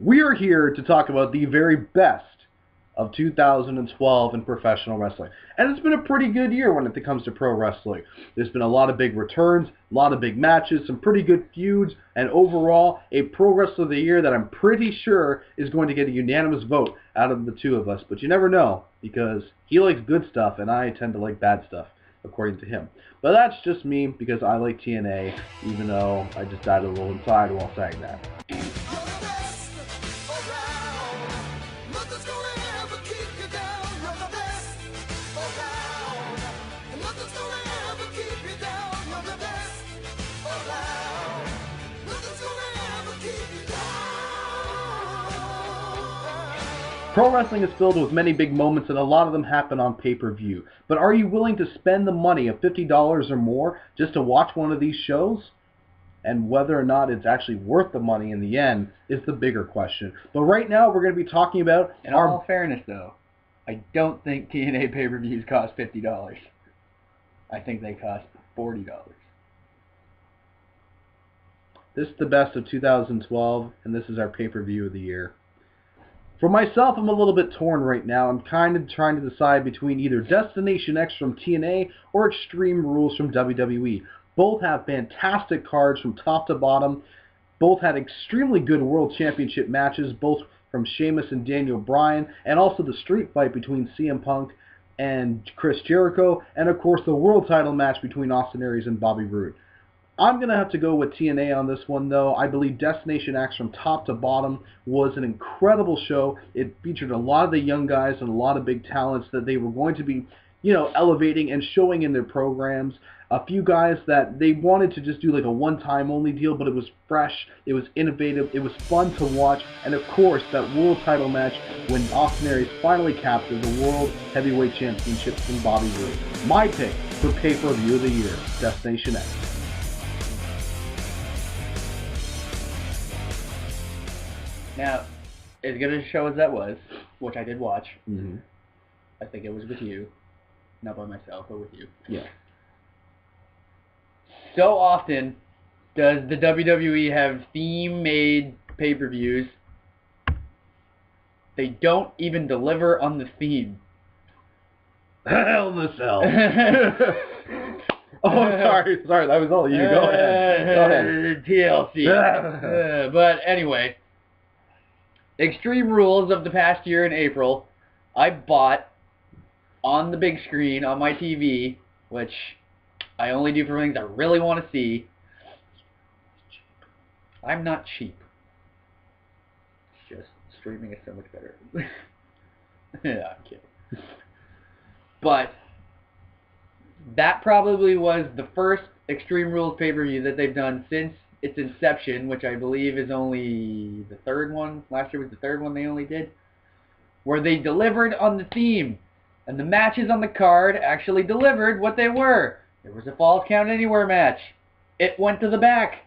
We are here to talk about the very best of 2012 in professional wrestling. And it's been a pretty good year when it comes to pro wrestling. There's been a lot of big returns, a lot of big matches, some pretty good feuds, and overall, a Pro Wrestler of the Year that I'm pretty sure is going to get a unanimous vote out of the two of us. But you never know, because he likes good stuff, and I tend to like bad stuff, according to him. But that's just me, because I like TNA, even though I just died a little inside while saying that. Pro wrestling is filled with many big moments, and a lot of them happen on pay-per-view. But are you willing to spend the money of $50 or more just to watch one of these shows? And whether or not it's actually worth the money in the end is the bigger question. But right now, we're going to be talking about... In all fairness, though, I don't think TNA pay-per-views cost $50. I think they cost $40. This is the best of 2012, and this is our pay-per-view of the year. For myself, I'm a little bit torn right now. I'm kind of trying to decide between either Destination X from TNA or Extreme Rules from WWE. Both have fantastic cards from top to bottom. Both had extremely good World Championship matches, both from Sheamus and Daniel Bryan, and also the street fight between CM Punk and Chris Jericho, and of course the world title match between Austin Aries and Bobby Roode. I'm going to have to go with TNA on this one, though. I believe Destination X from top to bottom was an incredible show. It featured a lot of the young guys and a lot of big talents that they were going to be, elevating and showing in their programs. A few guys that they wanted to just do like a one-time only deal, but it was fresh, it was innovative, it was fun to watch, and of course, that world title match when Austin Aries finally captured the World Heavyweight Championship from Bobby Roode. My pick for pay-per-view of the year, Destination X. Now, as good a show as that was, which I did watch, I think it was with you, not by myself, but with you. Yeah. So often does the WWE have theme-made pay-per-views. They don't even deliver on the theme. Hell in the Cell. Oh, sorry, that was all you. Go ahead. TLC. But anyway, Extreme Rules of the past year in April, I bought on the big screen on my TV, which I only do for things I really want to see. I'm not cheap. It's just streaming is so much better. Yeah, I'm kidding. But that probably was the first Extreme Rules pay-per-view that they've done since its inception, which I believe is only the third one. Last year was the third one they only did. Where they delivered on the theme. And the matches on the card actually delivered what they were. There was a Falls Count Anywhere match. It went to the back.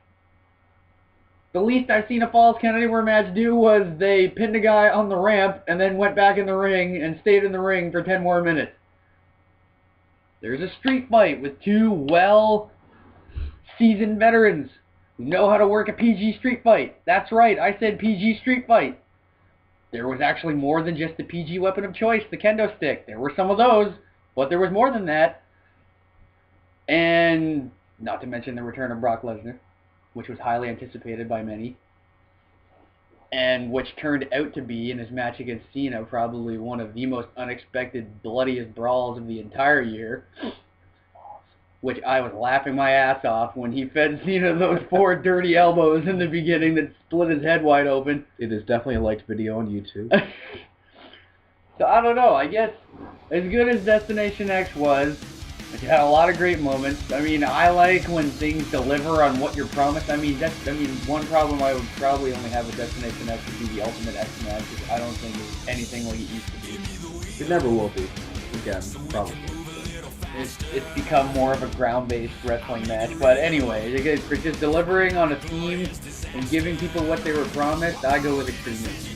The least I've seen a Falls Count Anywhere match do was they pinned a guy on the ramp and then went back in the ring and stayed in the ring for 10 more minutes. There's a street fight with two well-seasoned veterans who know how to work a PG street fight. That's right, I said PG street fight. There was actually more than just the PG weapon of choice, the kendo stick. There were some of those, but there was more than that. And not to mention the return of Brock Lesnar, which was highly anticipated by many, and which turned out to be, in his match against Cena, probably one of the most unexpected, bloodiest brawls of the entire year, which I was laughing my ass off when he fed Cena those 4 dirty elbows in the beginning that split his head wide open. It is definitely a liked video on YouTube. So I don't know, I guess as good as Destination X was, it had a lot of great moments. I mean, I like when things deliver on what you're promised. One problem I would probably only have with Destination X would be the Ultimate X match, because I don't think it's anything like it used to be. It never will be. Again, probably. It's become more of a ground-based wrestling match. But anyway, for just delivering on a theme and giving people what they were promised, I go with Extreme Rules.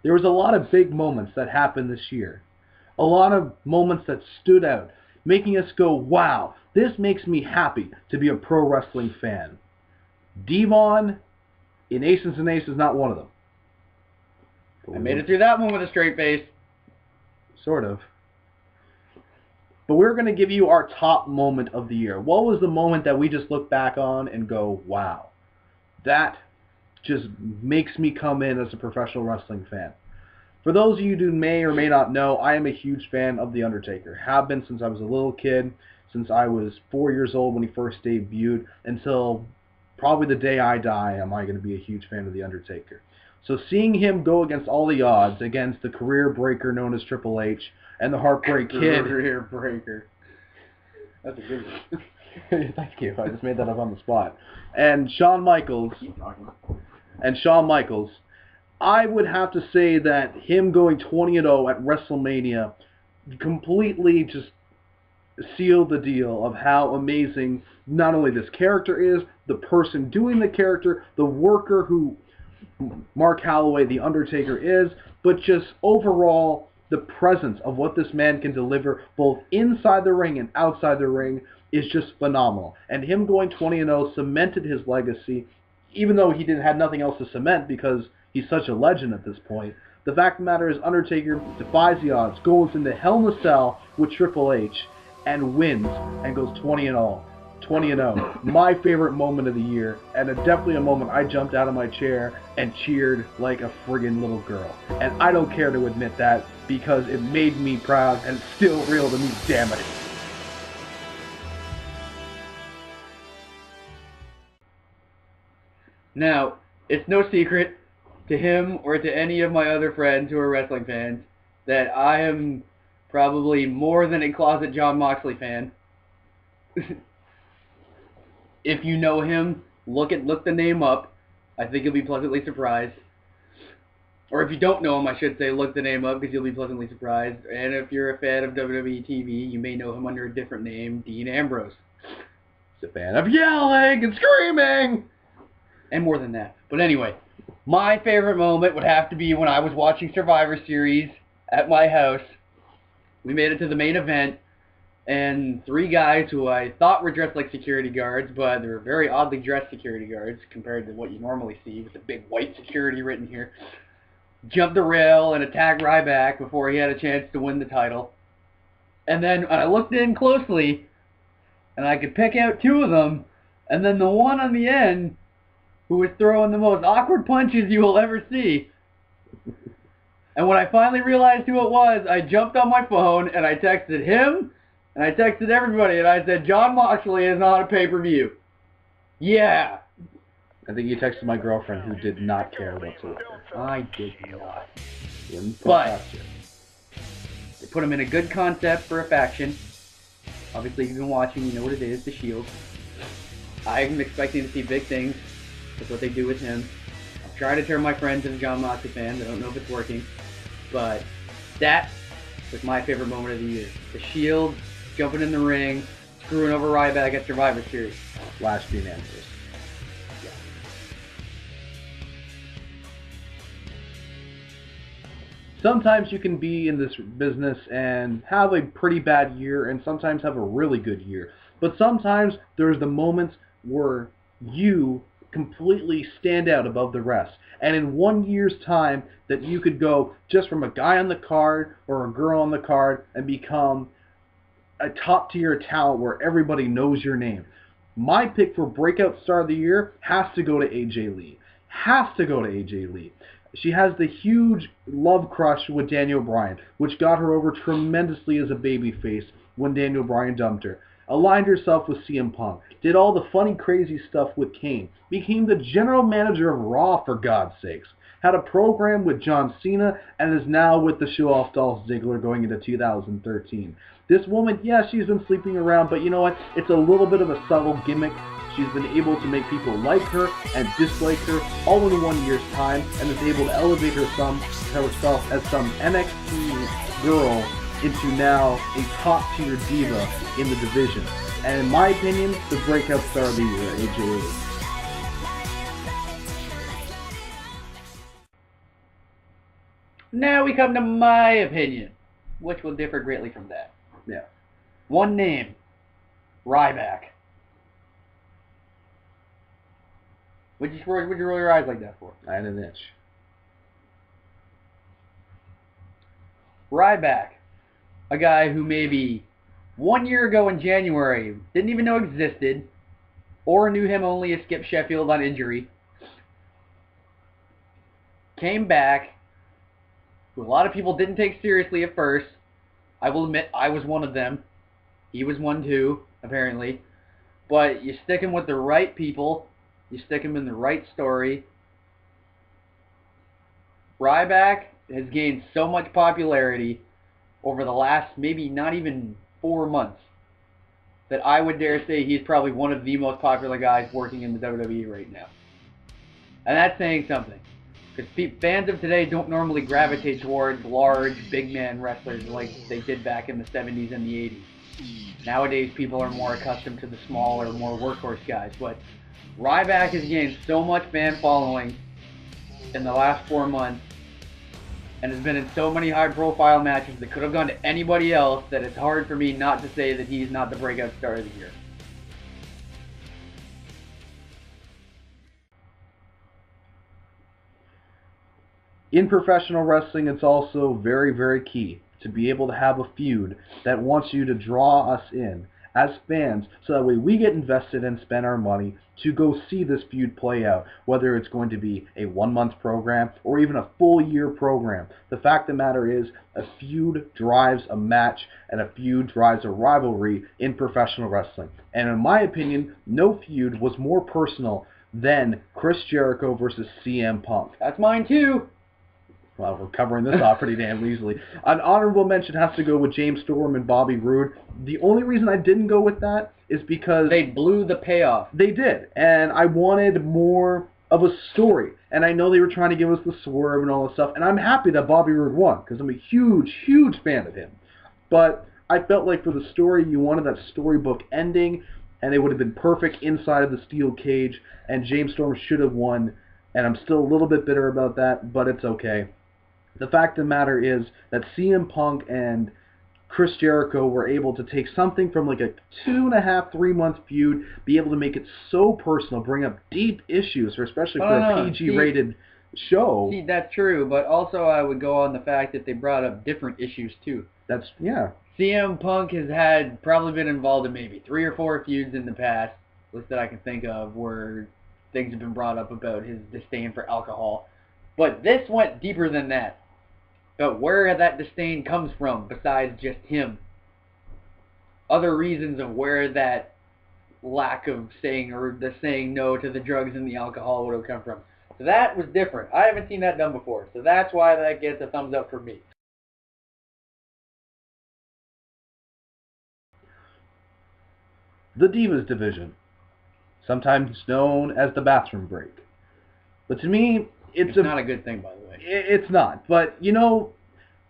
There was a lot of big moments that happened this year. A lot of moments that stood out, making us go, wow, This makes me happy to be a pro wrestling fan. Devon in Aces and Aces is not one of them. I made it through that one with a straight face. Sort of. But we're going to give you our top moment of the year. What was the moment that we just look back on and go, wow, that just makes me come in as a professional wrestling fan? For those of you who may or may not know, I am a huge fan of The Undertaker. Have been since I was a little kid, since I was 4 years old when he first debuted, until probably the day I die am I going to be a huge fan of The Undertaker. So seeing him go against all the odds, against the career breaker known as Triple H, and the Heartbreak Kid. Career breaker. That's a good one. Thank you. I just made that up on the spot. And Shawn Michaels. Keep talking. And Shawn Michaels. I would have to say that him going 20-0 at WrestleMania completely just sealed the deal of how amazing not only this character is, the person doing the character, the worker who Mark Calloway, The Undertaker, is, but just overall the presence of what this man can deliver both inside the ring and outside the ring is just phenomenal. And him going 20-0 cemented his legacy, even though he had nothing else to cement because he's such a legend at this point. The fact of the matter is Undertaker defies the odds, goes into Hell in a Cell with Triple H, and wins, and goes 20-0. 20-0. My favorite moment of the year, and definitely a moment I jumped out of my chair and cheered like a friggin' little girl. And I don't care to admit that because it made me proud and it's still real to me, damn it. Now, it's no secret to him or to any of my other friends who are wrestling fans that I am probably more than a closet Jon Moxley fan. If you know him, look the name up. I think you'll be pleasantly surprised. Or if you don't know him, I should say, look the name up because you'll be pleasantly surprised. And if you're a fan of WWE TV, you may know him under a different name, Dean Ambrose. He's a fan of yelling and screaming! And more than that. But anyway, my favorite moment would have to be when I was watching Survivor Series at my house. We made it to the main event, and three guys who I thought were dressed like security guards, but they were very oddly dressed security guards compared to what you normally see with the big white security written here, jumped the rail and attacked Ryback before he had a chance to win the title. And then I looked in closely, and I could pick out two of them, and then the one on the end who was throwing the most awkward punches you will ever see. And when I finally realized who it was, I jumped on my phone, and I texted him, and I texted everybody, and I said, Jon Moxley is on a pay-per-view. Yeah. I think you texted my girlfriend who did not care whatsoever. I did not. But they put him in a good concept for a faction. Obviously, if you've been watching, you know what it is, The Shield. I'm expecting to see big things with what they do with him. I'm trying to turn my friends into Jon Moxley fans. I don't know if it's working. But that was my favorite moment of the year. The Shield jumping in the ring, screwing over Ryback at Survivor Series. Last Dean Ambrose. Yeah. Sometimes you can be in this business and have a pretty bad year and sometimes have a really good year. But sometimes there's the moments where you completely stand out above the rest. And in 1 year's time that you could go just from a guy on the card or a girl on the card and become a top tier talent where everybody knows your name. My pick for Breakout Star of the Year has to go to AJ Lee. Has to go to AJ Lee. She has the huge love crush with Daniel Bryan, which got her over tremendously as a babyface when Daniel Bryan dumped her. Aligned herself with CM Punk, did all the funny, crazy stuff with Kane, became the general manager of Raw, for God's sakes, had a program with John Cena, and is now with the show-off Dolph Ziggler going into 2013. This woman, yeah, she's been sleeping around, but you know what? It's a little bit of a subtle gimmick. She's been able to make people like her and dislike her all in 1 year's time, and is able to elevate herself as some NXT girl into now a top-tier diva in the division. And in my opinion, the Breakout Star of the Year, AJ Lee. Now we come to my opinion, which will differ greatly from that. Yeah. One name Ryback. What'd you roll your eyes like that for? I had an itch. Ryback. A guy who maybe 1 year ago in January didn't even know existed, or knew him only as Skip Sheffield on injury. Came back, who a lot of people didn't take seriously at first. I will admit I was one of them. He was one too, apparently. But you stick him with the right people, you stick him in the right story. Ryback has gained so much popularity over the last maybe not even 4 months that I would dare say he's probably one of the most popular guys working in the WWE right now. And that's saying something. Because fans of today don't normally gravitate towards large, big man wrestlers like they did back in the 70s and the 80s. Nowadays, people are more accustomed to the smaller, more workhorse guys. But Ryback has gained so much fan following in the last 4 months and has been in so many high-profile matches that could have gone to anybody else that it's hard for me not to say that he's not the breakout star of the year. In professional wrestling, it's also very, very key to be able to have a feud that wants you to draw us in as fans, so that way we get invested and spend our money to go see this feud play out, whether it's going to be a 1 month program or even a full year program. The fact of the matter is, a feud drives a match and a feud drives a rivalry in professional wrestling. And in my opinion, no feud was more personal than Chris Jericho versus CM Punk. That's mine too. Well, we're covering this off pretty damn easily. An honorable mention has to go with James Storm and Bobby Roode. The only reason I didn't go with that is because they blew the payoff. They did, and I wanted more of a story. And I know they were trying to give us the swerve and all this stuff, and I'm happy that Bobby Roode won, because I'm a huge, huge fan of him. But I felt like for the story, you wanted that storybook ending, and it would have been perfect inside of the steel cage, and James Storm should have won, and I'm still a little bit bitter about that, but it's okay. The fact of the matter is that CM Punk and Chris Jericho were able to take something from like a 2.5, 3 month feud, be able to make it so personal, bring up deep issues, especially for a PG-rated show. See, that's true, but also I would go on the fact that they brought up different issues too. Yeah. CM Punk has probably been involved in maybe 3 or 4 feuds in the past, list that I can think of, where things have been brought up about his disdain for alcohol. But this went deeper than that. But where that disdain comes from, besides just him. Other reasons of where that lack of saying, or the saying no to the drugs and the alcohol would have come from. So that was different. I haven't seen that done before. So that's why that gets a thumbs up for me. The Divas division, sometimes known as the bathroom break. But to me, it's not a good thing, by the way. It's not. But, you know,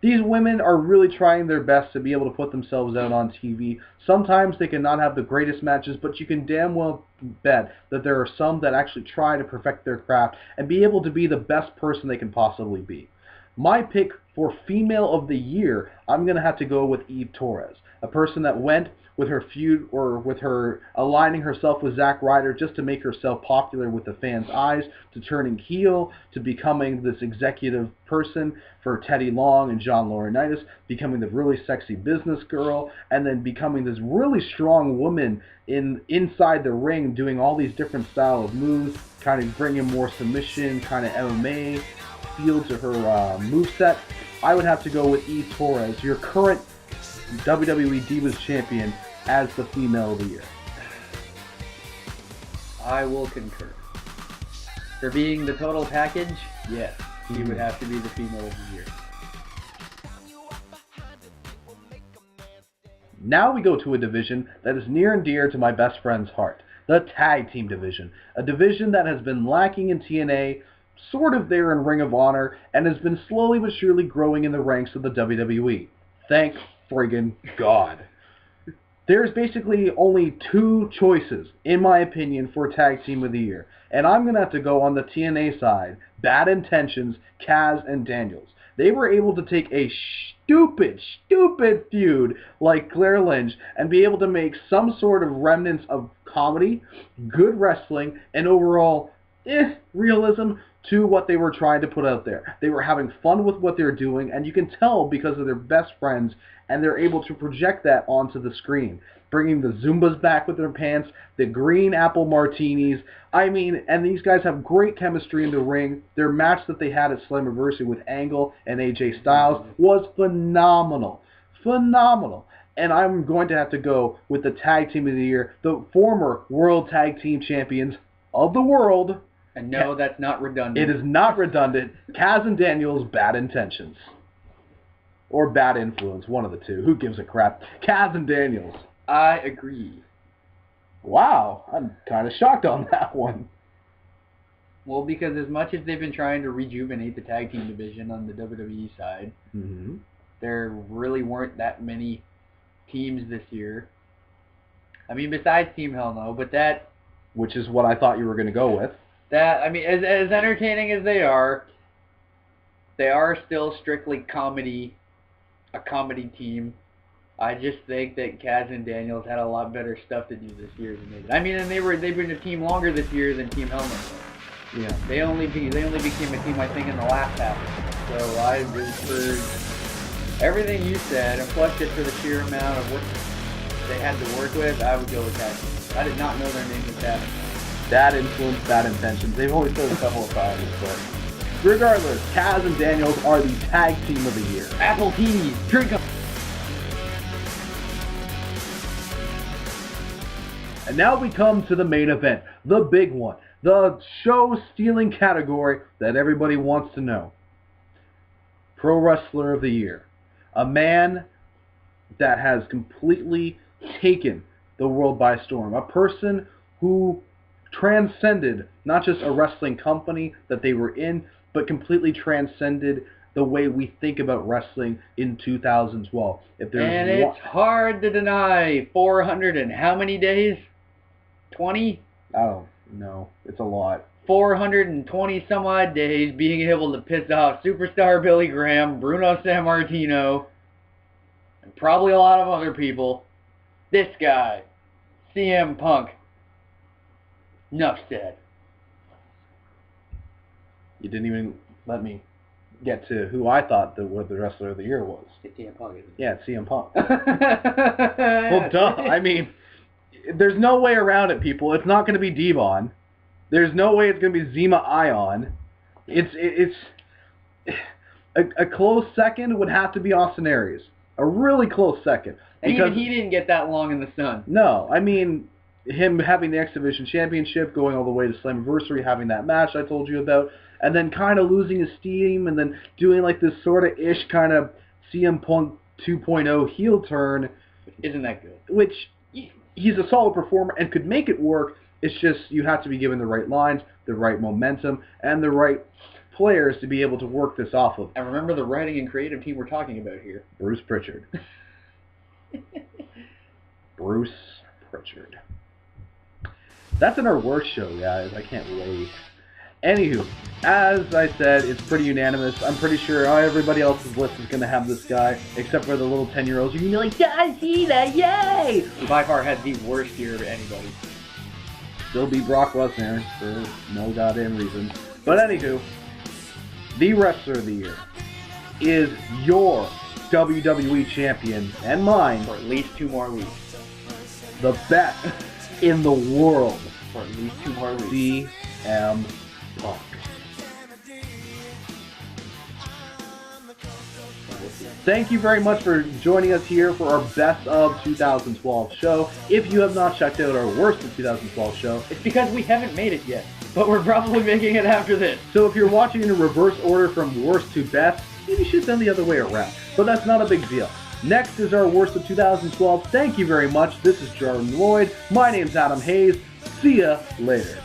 these women are really trying their best to be able to put themselves out on TV. Sometimes they cannot have the greatest matches, but you can damn well bet that there are some that actually try to perfect their craft and be able to be the best person they can possibly be. My pick for Female of the Year, I'm going to have to go with Eve Torres, a person that went with her feud, or with her aligning herself with Zack Ryder just to make herself popular with the fans' eyes, to turning heel, to becoming this executive person for Teddy Long and John Laurinaitis, becoming the really sexy business girl, and then becoming this really strong woman inside the ring, doing all these different style of moves, kind of bringing more submission, kind of MMA feel to her moveset. I would have to go with Eve Torres, your current WWE Divas Champion, as the Female of the Year. I will concur. For being the total package, yes, she would have to be the Female of the Year. Now we go to a division that is near and dear to my best friend's heart, the Tag Team division. A division that has been lacking in TNA, sort of there in Ring of Honor, and has been slowly but surely growing in the ranks of the WWE. Thank friggin' God. There's basically only 2 choices, in my opinion, for Tag Team of the Year. And I'm going to have to go on the TNA side. Bad Intentions, Kaz and Daniels. They were able to take a stupid feud like Claire Lynch and be able to make some sort of remnants of comedy, good wrestling, and overall realism to what they were trying to put out there. They were having fun with what they're doing, and you can tell because of their best friends, and they're able to project that onto the screen. Bringing the Zumbas back with their pants, the green apple martinis. I mean, and these guys have great chemistry in the ring. Their match that they had at Slammiversary with Angle and AJ Styles was phenomenal. Phenomenal. And I'm going to have to go with the Tag Team of the Year, the former World Tag Team Champions of the world. And no, that's not redundant. It is not redundant. Kaz and Daniels, Bad Intentions. Or Bad Influence, one of the two. Who gives a crap? Kaz and Daniels. I agree. Wow, I'm kind of shocked on that one. Well, because as much as they've been trying to rejuvenate the tag team division on the WWE side, there really weren't that many teams this year. I mean, besides Team Hell No, but that... Which is what I thought you were going to go with. That, I mean, as entertaining as they are still strictly a comedy team. I just think that Kaz and Daniels had a lot better stuff to do this year than they did. I mean, and they've been a team longer this year than Team Hell No. Yeah. They only became a team, I think, in the last half. So I really, for everything you said, and plus just for the sheer amount of what they had to work with, I would go with that. I did not know their name was that. Bad Influence, Bad Intentions. They've only said it a couple of times, but regardless, Kaz and Daniels are the Tag Team of the Year. Apple teas, drink them. And now we come to the main event, the big one, the show-stealing category that everybody wants to know. Pro Wrestler of the Year. A man that has completely taken the world by storm. A person who transcended not just a wrestling company that they were in, but completely transcended the way we think about wrestling in 2012. If there's and it's hard to deny 400 and how many days? 20? I don't know. It's a lot. 420 some odd days being able to piss off superstar Billy Graham, Bruno Sammartino, and probably a lot of other people. This guy, CM Punk. Enough said. You didn't even let me get to who I thought what the Wrestler of the Year was. It's CM Punk, isn't it? Yeah, it's CM Punk. Well, duh. I mean, there's no way around it, people. It's not going to be Devon. There's no way it's going to be Zema Ion. It's a close second would have to be Austin Aries. A really close second. And even he didn't get that long in the sun. No, I mean, him having the X Division Championship, going all the way to Slammiversary, having that match I told you about, and then kind of losing his steam, and then doing like this sort of ish kind of CM Punk 2.0 heel turn. Isn't that good? Which, he's a solid performer and could make it work. It's just you have to be given the right lines, the right momentum, and the right players to be able to work this off of. And remember the writing and creative team we're talking about here. Bruce Pritchard. Bruce Pritchard. That's in our worst show, guys. I can't wait. Anywho, as I said, it's pretty unanimous. I'm pretty sure everybody else's list is going to have this guy, except for the little 10-year-olds. You're going to be like, John Cena, yay! Who by far had the worst year of anybody. Still beat Brock Lesnar for no goddamn reason. But anywho, the Wrestler of the Year is your WWE Champion, and mine, for at least 2 more weeks. The best in the world. For at least 2 more weeks. CM Punk. Thank you very much for joining us here for our Best of 2012 show. If you have not checked out our Worst of 2012 show, it's because we haven't made it yet, but we're probably making it after this. So if you're watching in a reverse order from worst to best, maybe you should send the other way around. But that's not a big deal. Next is our Worst of 2012. Thank you very much. This is Jordan Lloyd. My name's Adam Hayes. See ya later.